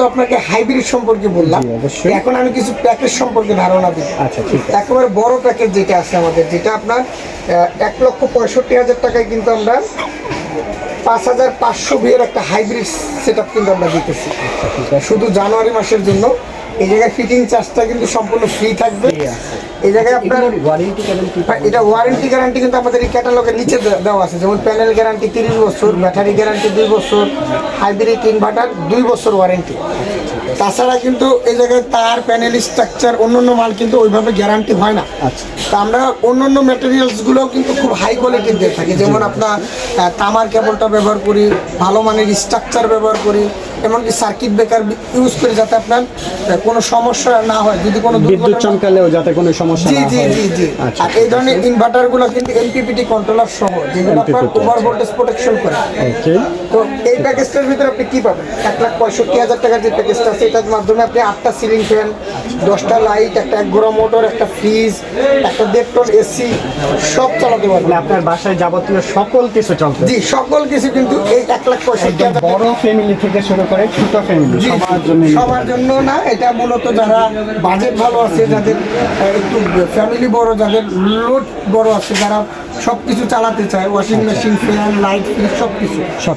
তো আপনাকে হাইব্রিড সম্পর্কে বললাম, এখন আমি কিছু প্যাকেজ সম্পর্কে ধারণা দিই। আচ্ছা ঠিক আছে। একেবারে বড় প্যাকেজ যেটা আছে আমাদের, যেটা আপনার 1,65,000 টাকায় কিন্তু আমরা 5,500 বিয়ের একটা হাইব্রিড সেট আপ কিন্তু আমরা দিতেছি শুধু জানুয়ারি মাসের জন্য। এই জায়গায় ফিটিং চার্জটা কিন্তু সম্পূর্ণ ফ্রি থাকবে। এই জায়গায় আপনার ওয়ারেন্টি গ্যারান্টি এটা ওয়ারেন্টি গ্যারান্টি কিন্তু আমাদের এই ক্যাটালগের নিচে দেওয়া আছে, যেমন প্যানেল গ্যারান্টি 30 বছর, ব্যাটারি গ্যারান্টি 2 বছর, হাইব্রিড ইনভার্টার 2 বছর ওয়ারেন্টি। তাছাড়া কিন্তু এই জায়গায় তার প্যানেল স্ট্রাকচার অন্যান্য মাল কিন্তু ওইভাবে গ্যারান্টি হয় না। আচ্ছা। তা আমরা অন্যান্য ম্যাটেরিয়ালসগুলোও কিন্তু খুব হাই কোয়ালিটির দিয়ে থাকি, যেমন আপনার তামার কেবলটা ব্যবহার করি, ভালো মানের স্ট্রাকচার ব্যবহার করি, এমনকি সার্কিট ব্রেকার ইউজ করে যাতে আপনার কোনো সমস্যা না হয়, যদি কোনো বিদ্যুৎ চমকালেও যাতে কোনো সমস্যা জি না জি হয়। জি জি। আচ্ছা, আর এই ধরনের ইনভার্টারগুলো কিন্তু এমপিপিটি কন্ট্রোলার সহ, যেগুলো আপনার MPPT ওভার ভোল্টেজ প্রোটেকশন করে। ওকে। তো এই প্যাকেজটার ভিতরে আপনি কি পাবেন? 1,65,000 টাকার যে প্যাকেজটা আছে, এটার মাধ্যমে আপনি 8টা সিলিং ফ্যান, 10টা লাইট, একটা 1 ঘোড়া মোটর, একটা ফ্রিজ, একটা 1.5 টন এসি সব চালাতে পারবেন। মানে আপনার বাসায় যাবতীয় সকল কিছু চলবে। জি, সকল কিছু কিন্তু এই 1,65,000 টাকা। বড় ফ্যামিলি থেকে শুরু করে ছোট ফ্যামিলি জি, সবার জন্য। সবার জন্য না, এটা মূলত যারা বাজেট ভালো আছে, যাদের একটু ফ্যামিলি বড়, যাদের লোড বড় আছে, যারা সব কিছু চালাতে চায়, washing machine, fan, light, fridge সব কিছু। সব